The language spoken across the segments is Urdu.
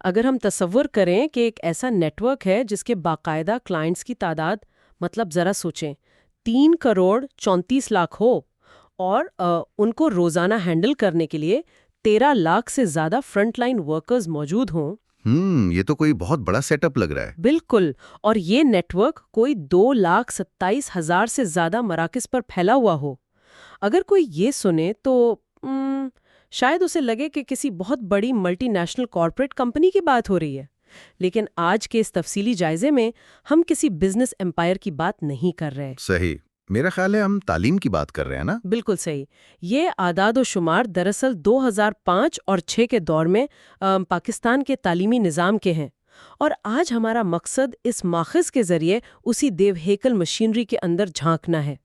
اگر ہم تصور کریں کہ ایک ایسا نیٹ ورک ہے جس کے باقاعدہ کلائنٹس کی تعداد، مطلب ذرا سوچیں، 3 کروڑ 34 لاکھ ہو، اور ان کو روزانہ ہینڈل کرنے کے لیے 13 لاکھ سے زیادہ فرنٹ لائن ورکرز موجود ہوں۔ یہ تو کوئی بہت بڑا سیٹ اپ لگ رہا ہے۔ بالکل، اور یہ نیٹ ورک کوئی 2,27,000 سے زیادہ مراکز پر پھیلا ہوا ہو۔ اگر کوئی یہ سنے تو شاید اسے لگے کہ کسی بہت بڑی ملٹی نیشنل کارپوریٹ کمپنی کی بات ہو رہی ہے، لیکن آج کے اس تفصیلی جائزے میں ہم کسی بزنس امپائر کی بات نہیں کر رہے۔ صحیح، میرا خیال ہے ہم تعلیم کی بات کر رہے ہیں نا؟ بالکل صحیح۔ یہ اعداد و شمار دراصل 2005 اور 6 کے دور میں پاکستان کے تعلیمی نظام کے ہیں، اور آج ہمارا مقصد اس ماخذ کے ذریعے اسی دیو ہیکل مشینری کے اندر جھانکنا ہے۔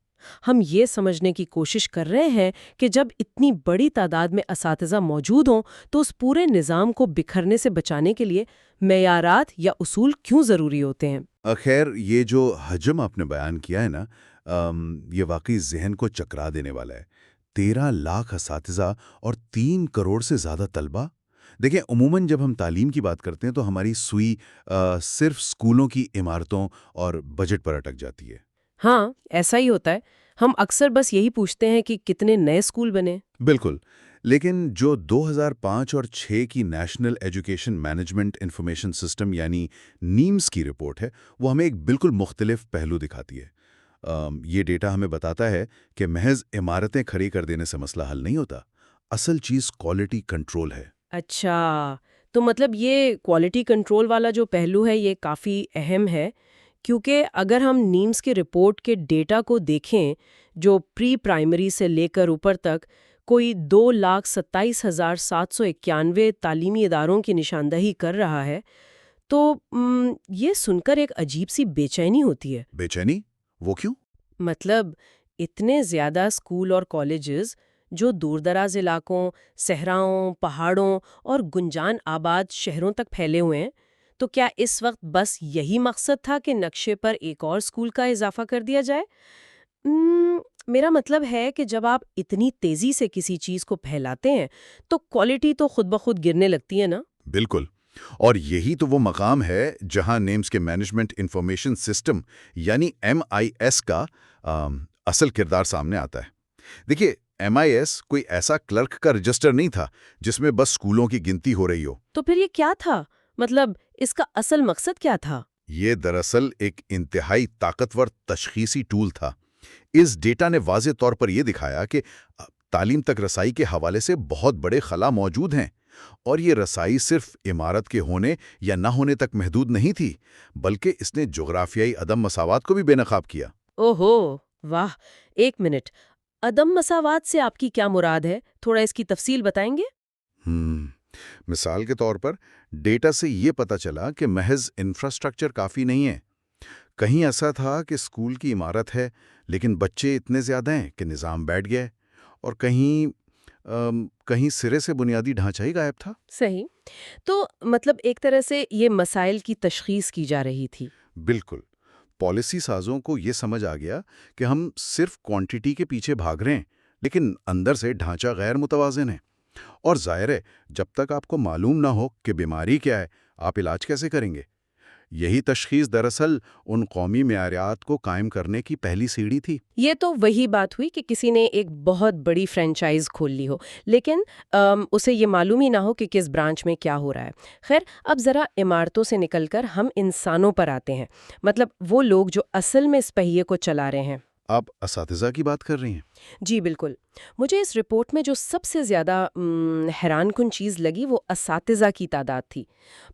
ہم یہ سمجھنے کی کوشش کر رہے ہیں کہ جب اتنی بڑی تعداد میں اساتذہ موجود ہوں تو اس پورے نظام کو بکھرنے سے بچانے کے لیے معیارات یا اصول کیوں ضروری ہوتے ہیں۔ خیر، یہ جو حجم آپ نے بیان کیا ہے نا، یہ واقعی ذہن کو چکرا دینے والا ہے۔ 13 لاکھ اساتذہ اور 3 کروڑ سے زیادہ طلبہ۔ دیکھیں، عموماً جب ہم تعلیم کی بات کرتے ہیں تو ہماری سوئی صرف اسکولوں کی عمارتوں اور بجٹ پر اٹک جاتی ہے۔ ہاں، ایسا ہی ہوتا ہے۔ ہم اکثر بس یہی پوچھتے ہیں کہ کتنے نئے اسکول بنے۔ بالکل، لیکن جو 2005 اور 6 کی national education management information system یعنی نیمز کی رپورٹ ہے، وہ ہمیں ایک بالکل مختلف پہلو دکھاتی ہے۔ یہ ڈیٹا ہمیں بتاتا ہے کہ محض عمارتیں کھڑی کر دینے سے مسئلہ حل نہیں ہوتا، اصل چیز کوالٹی کنٹرول ہے۔ اچھا، تو مطلب یہ کوالٹی کنٹرول والا جو پہلو ہے یہ کافی اہم ہے، کیونکہ اگر ہم نیمز کے رپورٹ کے ڈیٹا کو دیکھیں جو پری پرائمری سے لے کر اوپر تک کوئی 2,27,791 تعلیمی اداروں کی نشاندہی کر رہا ہے، تو یہ سن کر ایک عجیب سی بے چینی ہوتی ہے۔ بے چینی؟ وہ کیوں؟ مطلب اتنے زیادہ اسکول اور کالجز جو دور دراز علاقوں، صحراؤں، پہاڑوں اور گنجان آباد شہروں تک پھیلے ہوئے ہیں، تو کیا اس وقت بس یہی مقصد تھا کہ نقشے پر ایک اور اسکول کا اضافہ کر دیا جائے؟ میرا مطلب ہے کہ جب آپ اتنی تیزی سے کسی چیز کو پھیلاتے ہیں تو کوالٹی تو خود بخود گرنے لگتی ہے نا؟ بالکل، اور یہی تو وہ مقام ہے جہاں نیمز کے مینجمنٹ انفارمیشن سسٹم یعنی MIS کا اصل کردار سامنے آتا ہے۔ دیکھیے، MIS کوئی ایسا کلرک کا رجسٹر نہیں تھا جس میں بس اسکولوں کی گنتی ہو رہی ہو۔ تو پھر یہ کیا تھا؟ مطلب اس کا اصل مقصد کیا تھا؟ یہ دراصل ایک انتہائی طاقتور تشخیصی ٹول تھا۔ اس ڈیٹا نے واضح طور پر یہ دکھایا کہ تعلیم تک رسائی کے حوالے سے بہت بڑے خلا موجود ہیں، اور یہ رسائی صرف عمارت کے ہونے یا نہ ہونے تک محدود نہیں تھی، بلکہ اس نے جغرافیائی عدم مساوات کو بھی بے نقاب کیا۔ اوہو، واہ! ایک منٹ، عدم مساوات سے آپ کی کیا مراد ہے؟ تھوڑا اس کی تفصیل بتائیں گے؟ مثال کے طور پر ڈیٹا سے یہ پتہ چلا کہ محض انفراسٹرکچر کافی نہیں ہے۔ کہیں ایسا تھا کہ اسکول کی عمارت ہے لیکن بچے اتنے زیادہ ہیں کہ نظام بیٹھ گیا، اور کہیں سرے سے بنیادی ڈھانچہ ہی غائب تھا۔ صحیح، تو مطلب ایک طرح سے یہ مسائل کی تشخیص کی جا رہی تھی۔ بالکل، پالیسی سازوں کو یہ سمجھ آ گیا کہ ہم صرف کوانٹٹی کے پیچھے بھاگ رہے ہیں، لیکن اندر سے ڈھانچہ غیر متوازن ہے، اور ظاہر ہے جب تک آپ کو معلوم نہ ہو کہ بیماری کیا ہے، آپ علاج کیسے کریں گے؟ یہی تشخیص دراصل ان قومی معیارات کو قائم کرنے کی پہلی سیڑھی تھی۔ یہ تو وہی بات ہوئی کہ کسی نے ایک بہت بڑی فرینچائز کھول لی ہو، لیکن اسے یہ معلوم ہی نہ ہو کہ کس برانچ میں کیا ہو رہا ہے۔ خیر، اب ذرا عمارتوں سے نکل کر ہم انسانوں پر آتے ہیں، مطلب وہ لوگ جو اصل میں اس پہیے کو چلا رہے ہیں۔ آپ اساتذہ کی بات کر رہی ہیں؟ جی بالکل، مجھے اس رپورٹ میں جو سب سے زیادہ حیران کن چیز لگی وہ اساتذہ کی تعداد تھی۔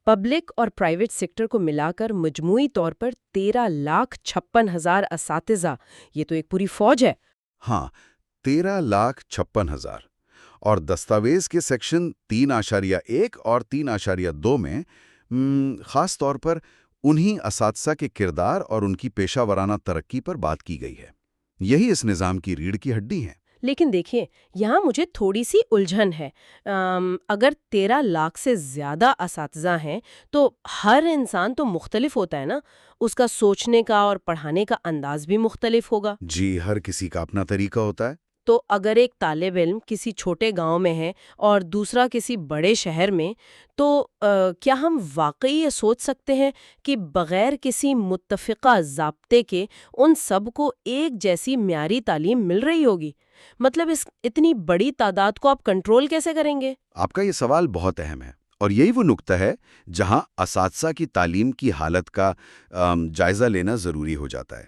پبلک اور پرائیویٹ سیکٹر کو ملا کر مجموعی طور پر 13,56,000 اساتذہ، یہ تو ایک پوری فوج ہے۔ ہاں، 13,56,000، اور دستاویز کے سیکشن 3.1 اور 3.2 میں خاص طور پر انہی اساتذہ کے کردار اور ان کی پیشہ ورانہ ترقی پر بات کی گئی ہے۔ یہی اس نظام کی ریڑھ کی ہڈی ہے۔ لیکن دیکھیں، یہاں مجھے تھوڑی سی الجھن ہے۔ اگر 13 لاکھ سے زیادہ اساتذہ ہیں تو ہر انسان تو مختلف ہوتا ہے نا، اس کا سوچنے کا اور پڑھانے کا انداز بھی مختلف ہوگا۔ جی، ہر کسی کا اپنا طریقہ ہوتا ہے۔ تو اگر ایک طالب علم کسی چھوٹے گاؤں میں ہے اور دوسرا کسی بڑے شہر میں، تو کیا ہم واقعی یہ سوچ سکتے ہیں کہ بغیر کسی متفقہ ضابطے کے ان سب کو ایک جیسی معیاری تعلیم مل رہی ہوگی؟ مطلب اس اتنی بڑی تعداد کو آپ کنٹرول کیسے کریں گے؟ آپ کا یہ سوال بہت اہم ہے، اور یہی وہ نقطہ ہے جہاں اساتذہ کی تعلیم کی حالت کا جائزہ لینا ضروری ہو جاتا ہے۔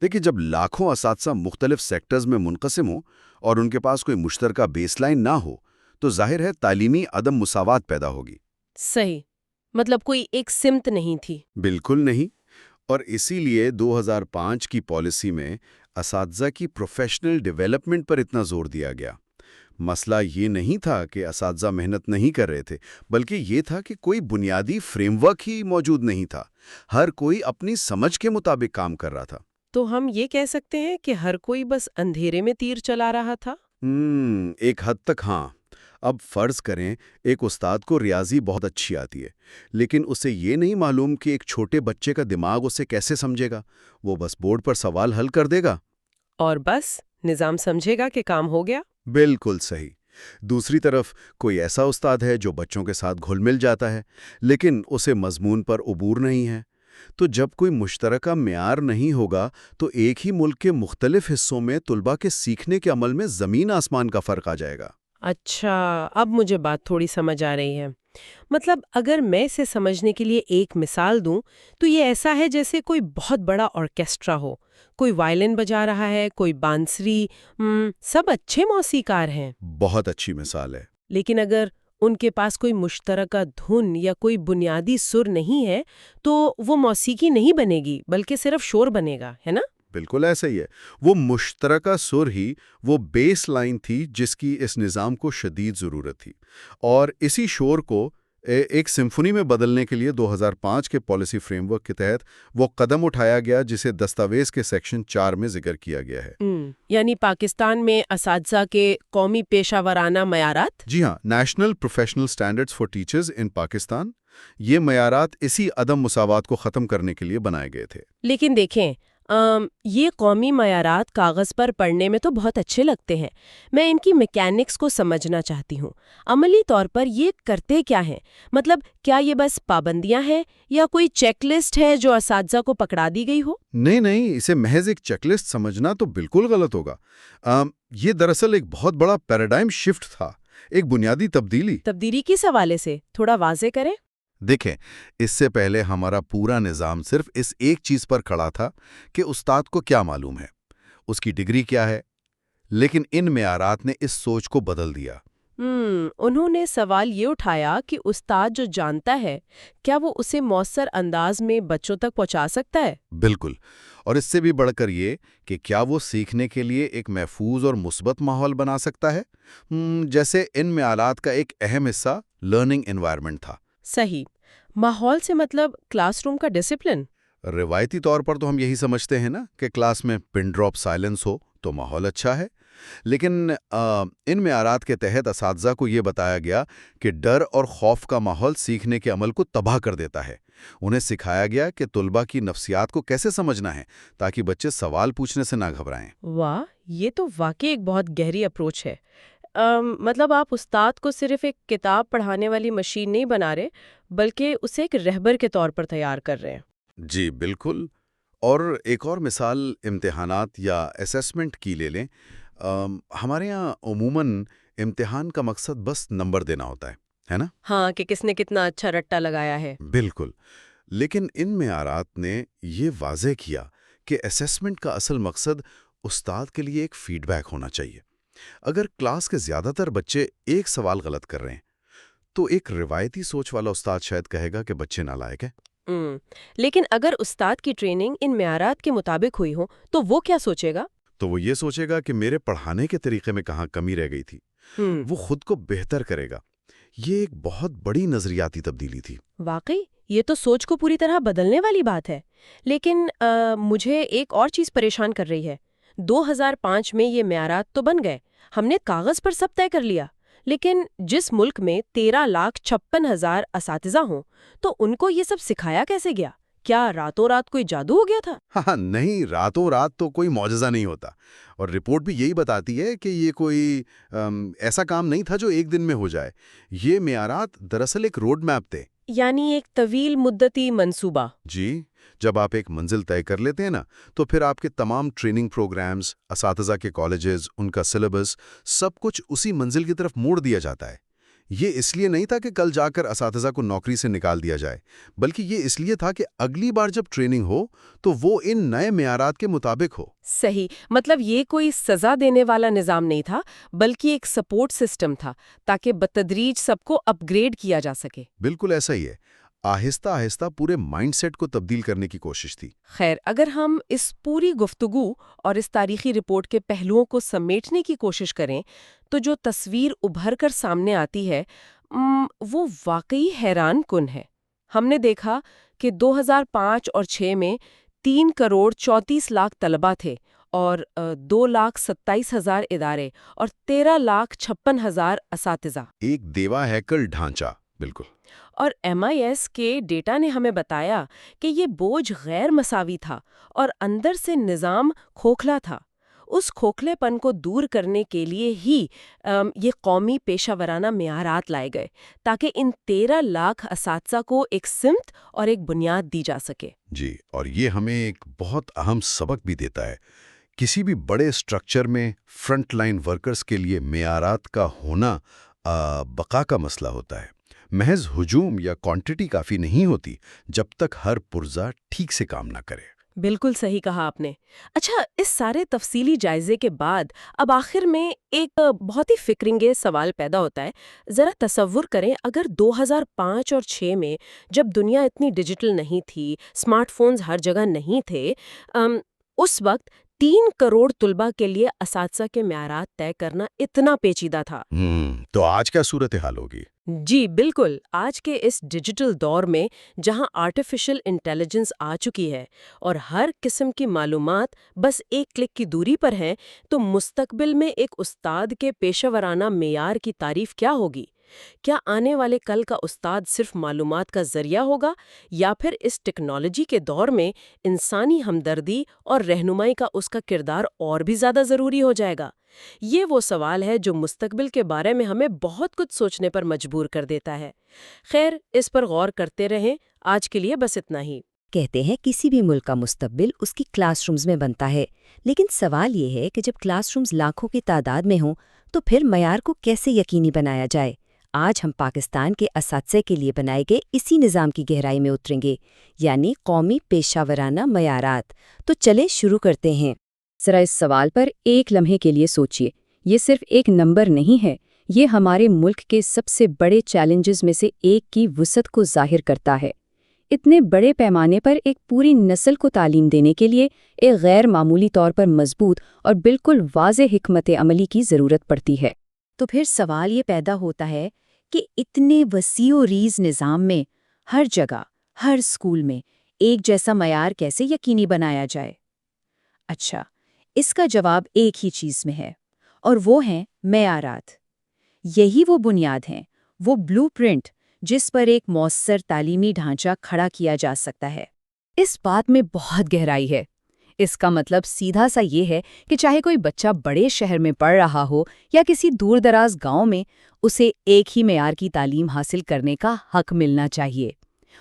دیکھیں، جب لاکھوں اساتذہ مختلف سیکٹرز میں منقسم ہوں اور ان کے پاس کوئی مشترکہ بیس لائن نہ ہو، تو ظاہر ہے تعلیمی عدم مساوات پیدا ہوگی۔ صحیح، مطلب کوئی ایک سمت نہیں تھی۔ بالکل نہیں، اور اسی لیے 2005 کی پالیسی میں اساتذہ کی پروفیشنل ڈیولپمنٹ پر اتنا زور دیا گیا۔ مسئلہ یہ نہیں تھا کہ اساتذہ محنت نہیں کر رہے تھے، بلکہ یہ تھا کہ کوئی بنیادی فریم ورک ہی موجود نہیں تھا۔ ہر کوئی اپنی سمجھ کے مطابق کام کر رہا تھا۔ تو ہم یہ کہہ سکتے ہیں کہ ہر کوئی بس اندھیرے میں تیر چلا رہا تھا؟ ایک حد تک ہاں۔ اب فرض کریں ایک استاد کو ریاضی بہت اچھی آتی ہے، لیکن اسے یہ نہیں معلوم کہ ایک چھوٹے بچے کا دماغ اسے کیسے سمجھے گا۔ وہ بس بورڈ پر سوال حل کر دے گا اور بس نظام سمجھے گا کہ کام ہو گیا۔ بالکل صحیح۔ دوسری طرف کوئی ایسا استاد ہے جو بچوں کے ساتھ گھل مل جاتا ہے، لیکن اسے مضمون پر عبور نہیں ہے۔ تو جب کوئی مشترکہ معیار نہیں ہوگا تو ایک ہی ملک کے مختلف حصوں میں طلباء کے سیکھنے کے عمل میں زمین آسمان کا فرق آ جائے گا۔ اچھا، اب مجھے بات تھوڑی سمجھ آ رہی ہے۔ مطلب اگر میں اسے سمجھنے کے لیے ایک مثال دوں تو یہ ایسا ہے جیسے کوئی بہت بڑا آرکیسٹرا ہو، کوئی وائلن بجا رہا ہے، کوئی بانسری، سب اچھے موسیقار ہیں۔ بہت اچھی مثال ہے۔ لیکن اگر ان کے پاس کوئی مشترکہ دھن یا کوئی بنیادی سر نہیں ہے تو وہ موسیقی نہیں بنے گی بلکہ صرف شور بنے گا، ہے نا؟ بالکل ایسا ہی ہے۔ وہ مشترکہ سر ہی وہ بیس لائن تھی جس کی اس نظام کو شدید ضرورت تھی، اور اسی شور کو ایک سمفنی میں بدلنے کے لیے 2005 کے پالیسی فریم ورک کے تحت وہ قدم اٹھایا گیا جسے دستاویز کے سیکشن 4 میں ذکر کیا گیا ہے۔ یعنی پاکستان میں اساتذہ کے قومی پیشہ ورانہ معیارات؟ جی ہاں، national professional standards for teachers ان پاکستان۔ یہ معیارات اسی عدم مساوات کو ختم کرنے کے لیے بنائے گئے تھے۔ لیکن دیکھیں، یہ قومی معیارات کاغذ پر پڑھنے میں تو بہت اچھے لگتے ہیں، میں ان کی میکینکس کو سمجھنا چاہتی ہوں۔ عملی طور پر یہ کرتے کیا ہیں؟ مطلب کیا یہ بس پابندیاں ہیں یا کوئی چیک لسٹ ہے جو اساتذہ کو پکڑا دی گئی ہو؟ نہیں، اسے محض ایک چیک لسٹ سمجھنا تو بالکل غلط ہوگا۔ یہ دراصل ایک بہت بڑا پیراڈائم شفٹ تھا، ایک بنیادی تبدیلی۔ تبدیلی کس حوالے سے؟ تھوڑا واضح کریں۔ دیکھیں، اس سے پہلے ہمارا پورا نظام صرف اس ایک چیز پر کھڑا تھا کہ استاد کو کیا معلوم ہے، اس کی ڈگری کیا ہے، لیکن ان معیارات نے اس سوچ کو بدل دیا۔ انہوں نے سوال یہ اٹھایا کہ استاد جو جانتا ہے کیا وہ اسے مؤثر انداز میں بچوں تک پہنچا سکتا ہے؟ بالکل، اور اس سے بھی بڑھ کر یہ کہ کیا وہ سیکھنے کے لیے ایک محفوظ اور مثبت ماحول بنا سکتا ہے، جیسے ان معیارات کا ایک اہم حصہ لرننگ انوائرمنٹ تھا۔ صحیح، ماحول سے مطلب کلاس روم کا ڈسپلن؟ روایتی طور پر تو ہم یہی سمجھتے ہیں نا کہ کلاس میں پن ڈراپ سائلنس ہو تو ماحول اچھا ہے، لیکن ان معیارات کے تحت اساتذہ کو یہ بتایا گیا کہ ڈر اور خوف کا ماحول سیکھنے کے عمل کو تباہ کر دیتا ہے۔ انہیں سکھایا گیا کہ طلباء کی نفسیات کو کیسے سمجھنا ہے تاکہ بچے سوال پوچھنے سے نہ گھبرائیں۔ واہ، یہ تو واقعی ایک بہت گہری اپروچ ہے۔ مطلب آپ استاد کو صرف ایک کتاب پڑھانے والی مشین نہیں بنا رہے بلکہ اسے ایک رہبر کے طور پر تیار کر رہے ہیں۔ جی بالکل، اور ایک اور مثال امتحانات یا اسیسمنٹ کی لے لیں۔ ہمارے یہاں عموماً امتحان کا مقصد بس نمبر دینا ہوتا ہے نا؟ ہاں، کہ کس نے کتنا اچھا رٹا لگایا ہے۔ بالکل، لیکن ان معیارات نے یہ واضح کیا کہ اسیسمنٹ کا اصل مقصد استاد کے لیے ایک فیڈ بیک ہونا چاہیے۔ اگر کلاس کے زیادہ تر بچے ایک سوال غلط کر رہے ہیں تو ایک روایتی سوچ والا استاد شاید کہے گا کہ بچے نالائق ہیں۔ لیکن اگر استاد کی ٹریننگ ان معیارات کے مطابق ہوئی ہو تو وہ کیا سوچے گا؟ تو وہ یہ سوچے گا کہ میرے پڑھانے کے طریقے میں کہاں کمی رہ گئی تھی۔ وہ خود کو بہتر کرے گا۔ یہ ایک بہت بڑی نظریاتی تبدیلی تھی۔ واقعی یہ تو سوچ کو پوری طرح بدلنے والی بات ہے۔ لیکن مجھے ایک اور چیز پریشان کر رہی ہے۔ 2005 میں یہ معیارات تو بن گئے، ہم نے کاغذ پر سب طے کر لیا، لیکن جس ملک میں 13,56,000 اساتذہ ہوں تو ان کو یہ سب سکھایا کیسے گیا؟ کیا راتوں رات کوئی جادو ہو گیا تھا؟ ہاں نہیں، راتوں رات تو کوئی معجزہ نہیں ہوتا، اور رپورٹ بھی یہی بتاتی ہے کہ یہ کوئی ایسا کام نہیں تھا جو ایک دن میں ہو جائے۔ یہ معیارات دراصل ایک روڈ میپ تھے۔ یعنی ایک طویل مدتی منصوبہ۔ جی، جب آپ ایک منزل طے کر لیتے ہیں نا، تو پھر آپ کے تمام ٹریننگ پروگرامز، اساتذہ کے کالجز، ان کا سلیبس، سب کچھ اسی منزل کی طرف موڑ دیا جاتا ہے۔ یہ اس لیے نہیں تھا کہ کل جا کر اساتذہ کو نوکری سے نکال دیا جائے، بلکہ یہ اس لیے تھا کہ اگلی بار جب ٹریننگ ہو تو وہ ان نئے معیارات کے مطابق ہو۔ صحیح، مطلب یہ کوئی سزا دینے والا نظام نہیں تھا، بلکہ ایک سپورٹ سسٹم تھا تاکہ بتدریج سب کو اپ گریڈ کیا جا سکے۔ بالکل ایسا ہی ہے، آہستہ آہستہ پورے مائنڈ سیٹ کو تبدیل کرنے کی کوشش تھی۔ خیر، اگر ہم اس پوری گفتگو اور اس تاریخی رپورٹ کے پہلوؤں کو سمیٹنے کی کوشش کریں تو جو تصویر ابھر کر سامنے آتی ہے وہ واقعی حیران کن ہے۔ ہم نے دیکھا کہ 2005 اور 6 میں 3 کروڑ 34 لاکھ طلبہ تھے اور 2,27,000 ادارے اور 13,56,000 اساتذہ۔ ایک دیوا ہیکل ڈھانچہ، بالکل۔ اور MIS کے ڈیٹا نے ہمیں بتایا کہ یہ بوجھ غیر مساوی تھا اور اندر سے نظام کھوکھلا تھا۔ اس کھوکھلے پن کو دور کرنے کے لیے ہی یہ قومی پیشہ ورانہ معیارات لائے گئے تاکہ ان 13 لاکھ اساتذہ کو ایک سمت اور ایک بنیاد دی جا سکے۔ جی، اور یہ ہمیں ایک بہت اہم سبق بھی دیتا ہے۔ کسی بھی بڑے اسٹرکچر میں فرنٹ لائن ورکرز کے لیے معیارات کا ہونا بقا کا مسئلہ ہوتا ہے۔ محض ہجوم یا کوانٹٹی کافی نہیں ہوتی جب تک ہر پرزہ ٹھیک سے کام نہ کرے۔ بالکل صحیح کہا آپ نے۔ اچھا، اس سارے تفصیلی جائزے کے بعد اب آخر میں ایک بہت ہی فکرانگیز سوال پیدا ہوتا ہے۔ ذرا تصور کریں، اگر 2005 اور 6 میں جب دنیا اتنی ڈیجیٹل نہیں تھی، اسمارٹ فونز ہر جگہ نہیں تھے، اس وقت 3 کروڑ طلبہ کے لیے اساتذہ کے معیارات طے کرنا اتنا پیچیدہ تھا۔ تو آج کیا صورتحال ہوگی؟ جی بالکل، آج کے اس ڈیجیٹل دور میں جہاں آرٹیفیشل انٹیلیجنس آ چکی ہے اور ہر قسم کی معلومات بس ایک کلک کی دوری پر ہیں، تو مستقبل میں ایک استاد کے پیشہ ورانہ معیار کی تعریف کیا ہوگی؟ کیا آنے والے کل کا استاد صرف معلومات کا ذریعہ ہوگا، یا پھر اس ٹیکنالوجی کے دور میں انسانی ہمدردی اور رہنمائی کا اس کا کردار اور بھی زیادہ ضروری ہو جائے گا؟ یہ وہ سوال ہے جو مستقبل کے بارے میں ہمیں بہت کچھ سوچنے پر مجبور کر دیتا ہے۔ خیر، اس پر غور کرتے رہیں۔ آج کے لیے بس اتنا ہی۔ کہتے ہیں کسی بھی ملک کا مستقبل اس کی کلاس رومز میں بنتا ہے، لیکن سوال یہ ہے کہ جب کلاس رومز لاکھوں کی تعداد میں ہوں تو پھر معیار کو کیسے یقینی بنایا جائے؟ آج ہم پاکستان کے اساتذہ کے لیے بنائے گئے اسی نظام کی گہرائی میں اتریں گے، یعنی قومی پیشہ ورانہ معیارات۔ تو چلے شروع کرتے ہیں۔ ذرا اس سوال پر ایک لمحے کے لیے سوچئے۔ یہ صرف ایک نمبر نہیں ہے، یہ ہمارے ملک کے سب سے بڑے چیلنجز میں سے ایک کی وسعت کو ظاہر کرتا ہے۔ اتنے بڑے پیمانے پر ایک پوری نسل کو تعلیم دینے کے لیے ایک غیر معمولی طور پر مضبوط اور بالکل واضح حکمت عملی کی ضرورت پڑتی ہے۔ تو پھر سوال یہ پیدا ہوتا ہے کہ اتنے وسیع و ریز نظام میں ہر جگہ، ہر اسکول میں ایک جیسا معیار کیسے یقینی بنایا جائے؟ اچھا، اس کا جواب ایک ہی چیز میں ہے، اور وہ ہیں معیارات۔ یہی وہ بنیاد ہیں، وہ بلو پرنٹ جس پر ایک مؤثر تعلیمی ڈھانچہ کھڑا کیا جا سکتا ہے۔ اس بات میں بہت گہرائی ہے۔ اس کا مطلب سیدھا سا یہ ہے کہ چاہے کوئی بچہ بڑے شہر میں پڑھ رہا ہو یا کسی دور دراز گاؤں میں، اسے ایک ہی معیار کی تعلیم حاصل کرنے کا حق ملنا چاہیے۔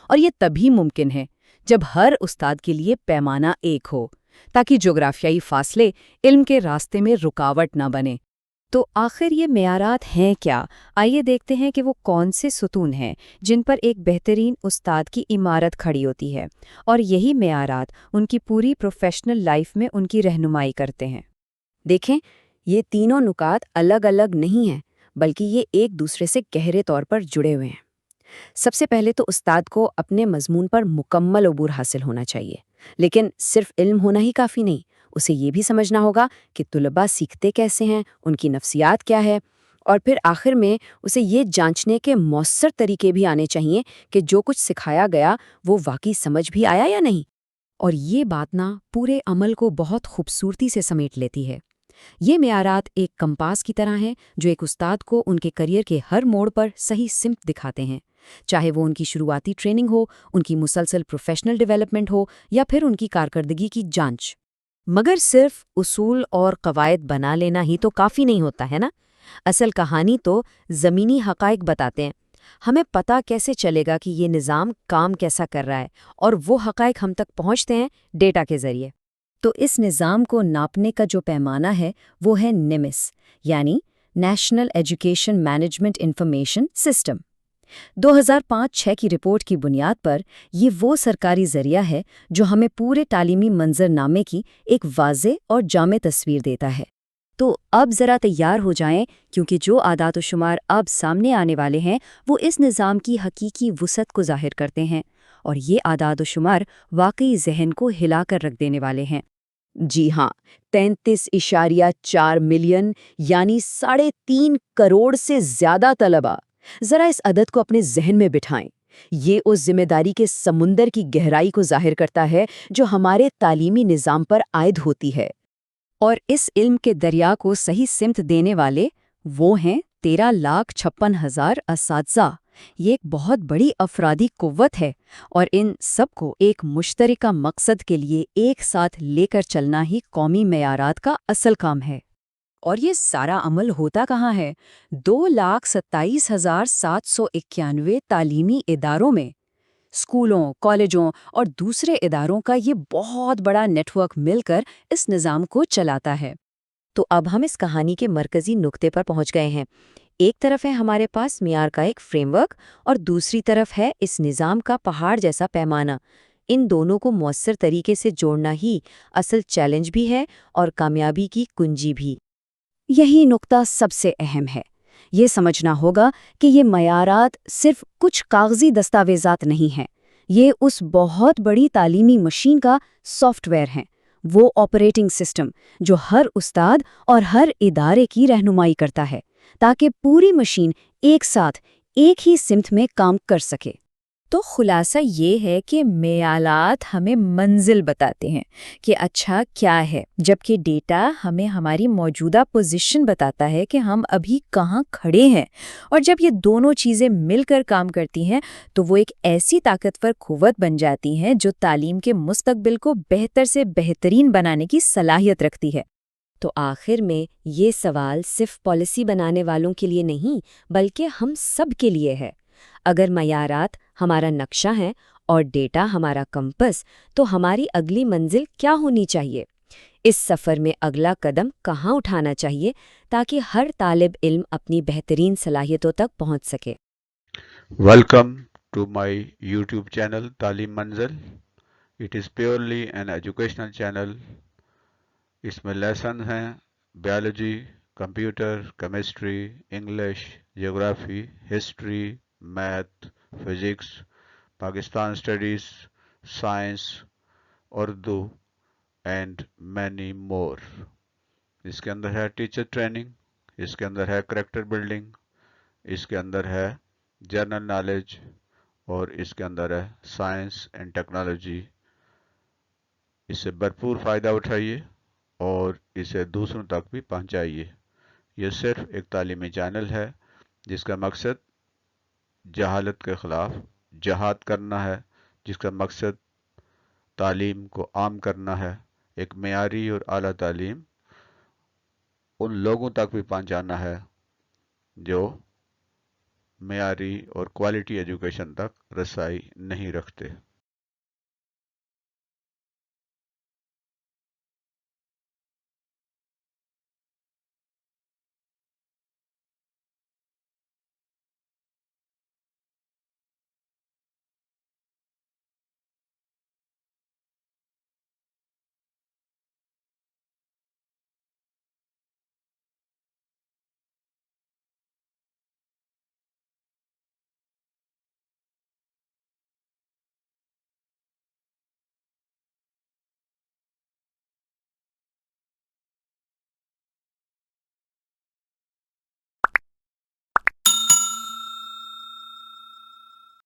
اور یہ تبھی ممکن ہے جب ہر استاد کے لیے پیمانہ ایک ہو، تاکہ جغرافیائی فاصلے علم کے راستے میں رکاوٹ نہ بنے۔ تو آخر یہ معیارات ہیں کیا؟ آئیے دیکھتے ہیں کہ وہ کون سے ستون ہیں جن پر ایک بہترین استاد کی عمارت کھڑی ہوتی ہے، اور یہی معیارات ان کی پوری پروفیشنل لائف میں ان کی رہنمائی کرتے ہیں۔ دیکھیں، یہ تینوں نکات الگ الگ نہیں ہیں، بلکہ یہ ایک دوسرے سے گہرے طور پر جڑے ہوئے ہیں۔ سب سے پہلے تو استاد کو اپنے مضمون پر مکمل عبور حاصل ہونا چاہیے، لیکن صرف علم ہونا ہی کافی نہیں، اسے یہ بھی سمجھنا ہوگا کہ طلباء سیکھتے کیسے ہیں، ان کی نفسیات کیا ہے، اور پھر آخر میں اسے یہ جانچنے کے مؤثر طریقے بھی آنے چاہیے کہ جو کچھ سکھایا گیا وہ واقعی سمجھ بھی آیا یا نہیں۔ اور یہ بات نا پورے عمل کو بہت خوبصورتی سے سمیٹ لیتی ہے۔ یہ معیارات ایک کمپاس کی طرح ہیں جو ایک استاد کو ان کے کریئر کے ہر موڑ پر صحیح سمت دکھاتے ہیں۔ چاہے وہ ان کی شروعاتی ٹریننگ ہو، ان کی مسلسل پروفیشنل ڈیولپمنٹ ہو یا پھر ان کی کارکردگی کی جانچ۔ مگر صرف اصول اور قواعد بنا لینا ہی تو کافی نہیں ہوتا ہے نا؟ اصل کہانی تو زمینی حقائق بتاتے ہیں۔ ہمیں پتہ کیسے چلے گا کہ یہ نظام کام کیسا کر رہا ہے، اور وہ حقائق ہم تک پہنچتے ہیں ڈیٹا کے ذریعے۔ تو اس نظام کو ناپنے کا جو پیمانہ ہے وہ ہے نمس، یعنی national education management information system. 2005-06 کی رپورٹ کی بنیاد پر یہ وہ سرکاری ذریعہ ہے جو ہمیں پورے تعلیمی منظر نامے کی ایک واضح اور جامع تصویر دیتا ہے۔ تو اب ذرا تیار ہو جائیں، کیونکہ جو اعداد و شمار اب سامنے آنے والے ہیں وہ اس نظام کی حقیقی وسعت کو ظاہر کرتے ہیں، اور یہ اعداد و شمار واقعی ذہن کو ہلا کر رکھ دینے والے ہیں۔ جی ہاں، 33.4 ملین یعنی 3.5 کروڑ سے زیادہ طلباء۔ ذرا اس عدد کو اپنے ذہن میں بٹھائیں۔ یہ اس ذمہ داری کے سمندر کی گہرائی کو ظاہر کرتا ہے جو ہمارے تعلیمی نظام پر عائد ہوتی ہے۔ اور اس علم کے دریا کو صحیح سمت دینے والے وہ ہیں 13,56,000 اساتذہ۔ یہ ایک بہت بڑی افرادی قوت ہے، اور ان سب کو ایک مشترکہ مقصد کے لیے ایک ساتھ لے کر چلنا ہی قومی معیارات کا اصل کام ہے۔ اور یہ سارا عمل ہوتا کہاں ہے؟ 2,27,791 تعلیمی اداروں میں۔ اسکولوں، کالجوں اور دوسرے اداروں کا یہ بہت بڑا نیٹ ورک مل کر اس نظام کو چلاتا ہے۔ تو اب ہم اس کہانی کے مرکزی نقطے پر پہنچ گئے ہیں۔ ایک طرف ہے ہمارے پاس معیار کا ایک فریم ورک، اور دوسری طرف ہے اس نظام کا پہاڑ جیسا پیمانہ۔ ان دونوں کو مؤثر طریقے سے جوڑنا ہی اصل چیلنج بھی ہے اور کامیابی کی کنجی بھی۔ یہی نقطہ سب سے اہم ہے۔ یہ سمجھنا ہوگا کہ یہ معیارات صرف کچھ کاغذی دستاویزات نہیں ہیں، یہ اس بہت بڑی تعلیمی مشین کا سافٹ ویئر ہیں، وہ آپریٹنگ سسٹم جو ہر استاد اور ہر ادارے کی رہنمائی کرتا ہے، تاکہ پوری مشین ایک ساتھ ایک ہی سمت میں کام کر سکے۔ تو خلاصہ یہ ہے کہ معیارات ہمیں منزل بتاتے ہیں کہ اچھا کیا ہے، جبکہ ڈیٹا ہمیں ہماری موجودہ پوزیشن بتاتا ہے کہ ہم ابھی کہاں کھڑے ہیں۔ اور جب یہ دونوں چیزیں مل کر کام کرتی ہیں تو وہ ایک ایسی طاقتور قوت بن جاتی ہیں جو تعلیم کے مستقبل کو بہتر سے بہترین بنانے کی صلاحیت رکھتی ہے۔ تو آخر میں یہ سوال صرف پالیسی بنانے والوں کے لیے نہیں بلکہ ہم سب کے لیے ہے۔ اگر معیارات ہمارا نقشہ ہیں اور ڈیٹا ہمارا کمپس، تو ہماری اگلی منزل کیا ہونی چاہیے؟ اس سفر میں اگلا قدم کہاں اٹھانا چاہیے تاکہ ہر طالب علم اپنی بہترین صلاحیتوں تک پہنچ سکے؟ Welcome to my YouTube channel تعلیم منزل. It is purely an educational channel. اس میں لیسن ہیں بیالوجی، کمپیوٹر، کیمسٹری، انگلش، جغرافی، history, math, physics, Pakistan studies, science, Urdu and many more. اس کے اندر ہے ٹیچر ٹریننگ، اس کے اندر ہے کریکٹر بلڈنگ، اس کے اندر ہے جنرل نالج، اور اس کے اندر ہے سائنس اینڈ ٹیکنالوجی۔ اس سے بھرپور فائدہ اٹھائیے اور اسے دوسروں تک بھی پہنچائیے۔ یہ صرف ایک تعلیمی چینل ہے جس کا مقصد جہالت کے خلاف جہاد کرنا ہے، جس کا مقصد تعلیم کو عام کرنا ہے، ایک معیاری اور اعلیٰ تعلیم ان لوگوں تک بھی پہنچانا ہے جو معیاری اور کوالٹی ایجوکیشن تک رسائی نہیں رکھتے۔